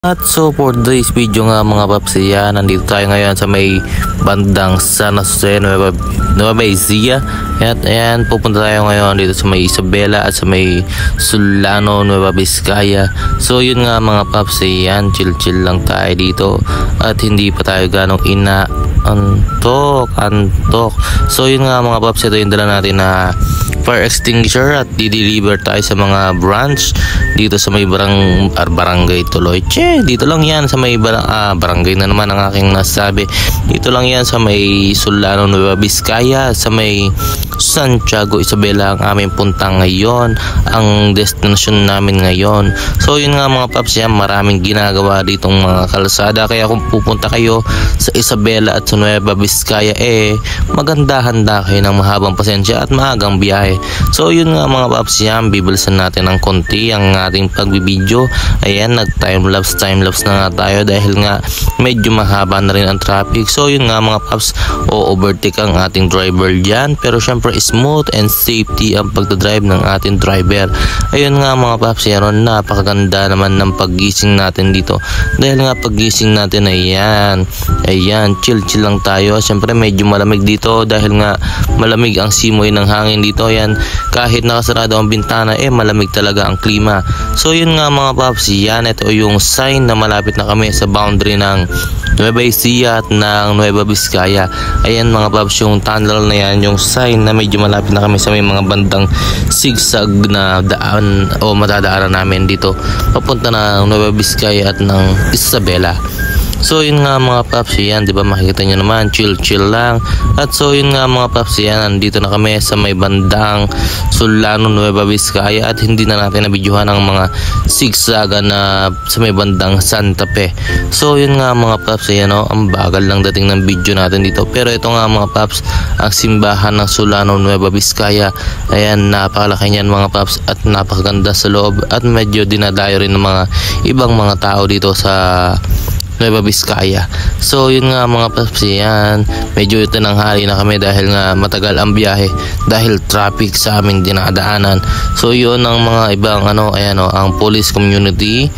At so for today's video nga mga paps, nandito tayo ngayon sa may bandang San Jose, Nueva Ecija. At ayan, pupunta tayo ngayon dito sa may Isabela at sa may Solano, Nueva Vizcaya. So yun nga mga paps, chill lang tayo dito at hindi pa tayo ganong antok. So yun nga mga paps, ito yung dala natin na fire extinguisher at di-deliver tayo sa mga branch dito sa may barangay tuloy. Dito lang yan sa may barangay na naman ang aking nasabi. Dito lang yan sa may Solano, Nueva Vizcaya, sa may Santiago, Isabela ang aming punta ngayon, ang destination namin ngayon. So yun nga mga paps, maraming ginagawa ditong mga kalsada, kaya kung pupunta kayo sa Isabela at sa Nueva Vizcaya, maganda-handa kayo ng mahabang pasensya at maagang biyahe. So yun nga mga paps, bibilisan natin ng konti ang ating pagbibideo. Ayan, nag-time lapse na nga tayo dahil nga medyo mahaba na rin ang traffic. So yun nga mga paps, overtake ang ating driver dyan, pero syempre smooth and safety ang pagdadrive ng ating driver. Ayun nga mga paps, napakaganda naman ng paggising natin dito dahil nga paggising natin ayan, chill lang tayo. Syempre medyo malamig dito dahil nga malamig ang simoy ng hangin dito. Ayan, kahit nakasarado ang bintana, malamig talaga ang klima. So yun nga mga paps, ito yung sign na malapit na kami sa boundary ng Nueva Ecija at ng Nueva Vizcaya. Ayan mga paps, yung tunnel na yan, yung sign na medyo malapit na kami sa may mga bandang zigzag na daan o matadaanan namin dito papunta ng Nueva Vizcaya at ng Isabela. So yun nga mga paps, di ba makikita nyo naman, chill lang. At so yun nga mga paps, nandito na kami sa may bandang Solano, Nueva Vizcaya at hindi na natin nabidyohan ang mga zigzagan na sa may bandang Santa Fe. So yun nga mga paps, ang bagal lang dating ng video natin dito. Pero ito nga mga paps, ang simbahan ng Solano, Nueva Vizcaya. Ayan, napakalaki niyan mga paps at napakaganda sa loob at medyo dinadayo rin ng mga ibang mga tao dito sa Nueva Vizcaya. So yun nga mga paps, medyo tinanghali na kami dahil nga matagal ang biyahe dahil traffic sa aming dinadaanan. So yun ang mga ibang ang police community.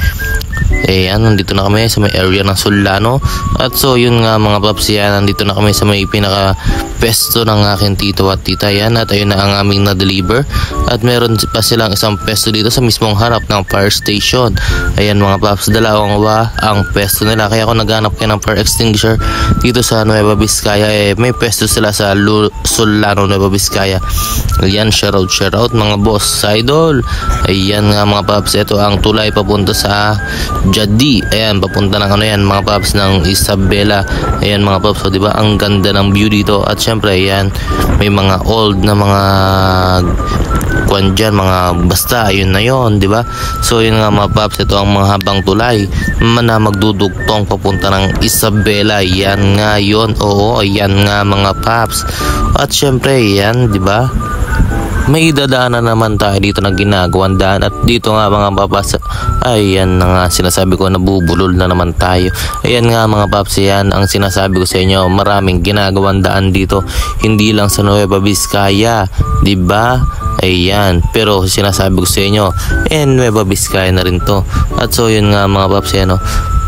Nandito na kami sa may area ng Solano. At so yun nga mga paps, nandito na kami sa may pinaka pesto ng aking tito at tita. At ayun na ang aming na-deliver. At meron pa silang isang pesto dito sa mismong harap ng fire station. Ayan mga paps, dalawang ang pesto nila. Kaya kung naghanap kayo ng fire extinguisher dito sa Nueva Vizcaya, may pesto sila sa Solano, Nueva Vizcaya. Ayan, shout out mga boss, idol. Ayan nga mga paps, ito ang tulay papunta sa Jadi. Ayan, papunta ng mga paps ng Isabela. Ayan mga paps, di ba ang ganda ng view dito. At syempre may mga old na mga dyan, mga basta, ayun na yon, di ba? So yun nga mga paps, ito ang mga habang tulay na magdudugtong papunta ng Isabela. Yan nga yon, ayan nga mga paps. At syempre di ba, may dadaanan naman tayo dito na ginagawang daan. At dito nga mga paps, ayan na nga sinasabi ko, nabubulol na naman tayo. Ayan nga mga paps, ang sinasabi ko sa inyo, maraming ginagawang daan dito, hindi lang sa Nueva Vizcaya, di ba? Ayan, pero sinasabi ko sa inyo, Nueva Vizcaya na rin to. At so yun nga mga paps,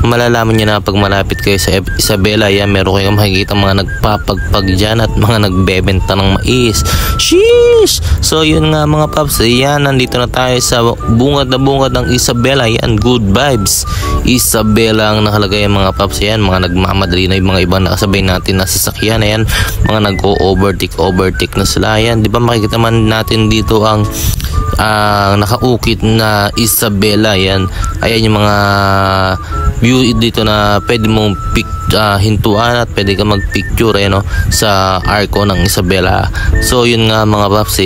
malalaman nyo na pag malapit kayo sa Isabela. Meron kayong makikita mga nagpapagpag dyan at mga nagbebenta ng mais. Sheesh! So yun nga mga paps, nandito na tayo sa bungad ng Isabela. Good vibes Isabela ang nakalagay mga paps. Mga nagmamadali na yung mga ibang nakasabay natin na sasakyan. Mga nag-overtake na sila. Di ba makikita man natin dito ang nakaukit na Isabela. Ayan yung mga view dito na pwede mong hintuan at pwede ka magpicture sa arko ng Isabela. So yun nga mga paps,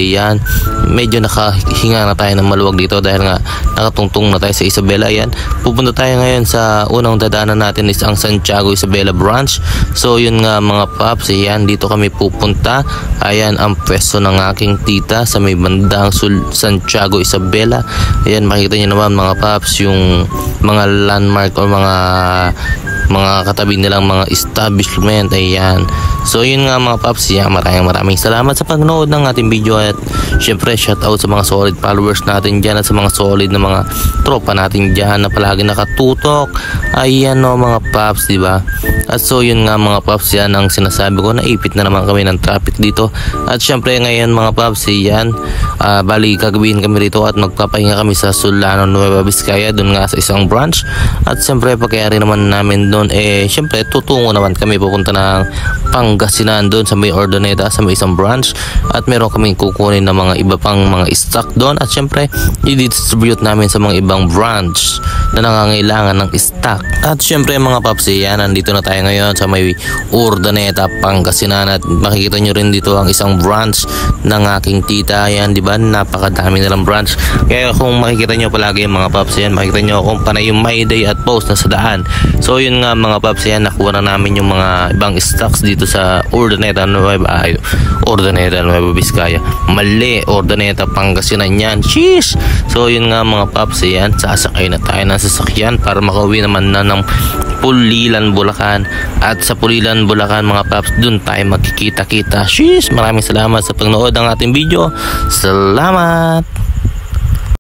medyo nakahinga na tayo ng maluwag dito dahil nga nakatungtong na tayo sa Isabela. Pupunta tayo ngayon sa unang dadaanan natin is ang Santiago Isabela branch. So yun nga mga paps, dito kami pupunta. Ayan ang pwesto ng aking tita sa may bandang Santiago Isabela. Ayan, makikita nyo naman mga paps yung mga landmark o mga mga katabi nilang mga establishment. Ayan. So yun nga mga paps, maraming salamat sa pagnood ng ating video, at syempre shout out sa mga solid followers natin dyan at sa mga solid na mga tropa natin dyan na palagi nakatutok. Ayan o mga paps, diba? At so yun nga mga paps, yan ang sinasabi ko, naipit na naman kami ng traffic dito. At syempre ngayon mga paps, yan bali gagawin kami rito at magpapahinga kami sa Solano, Nueva Vizcaya, dun nga sa isang branch. At syempre pagkayari naman namin dun, syempre tutungo naman kami pupunta ng Pangasinan dun sa may Ordoneta, sa may isang branch. At meron kaming kukunin na mga iba pang mga stock dun, at syempre i-distribute namin sa mga ibang branch na nangangailangan ng stock. At syempre mga paps, nandito na tayo ngayon sa may Ordoneta, Pangasinan, at makikita nyo rin dito ang isang branch ng aking tita. Yan, di ba? Napakadami nilang branch. Kaya kung makikita nyo palagi mga paps, makikita nyo kung panay yung My Day at post na sa daan. So yun nga mga paps, nakuha na namin yung mga ibang stocks dito sa Ordoneta, Nueva Vizcaya. Mali, Ordoneta, Pangasinan yan. Cheese! So yun nga mga paps, sasakay na tayo ng sasakyan para makauwi naman na ng Pulilan, Bulacan. At sa Pulilan, Bulacan mga paps, dun tayo magkikita-kita. Sheesh! Maraming salamat sa pagnood ng ating video. Salamat!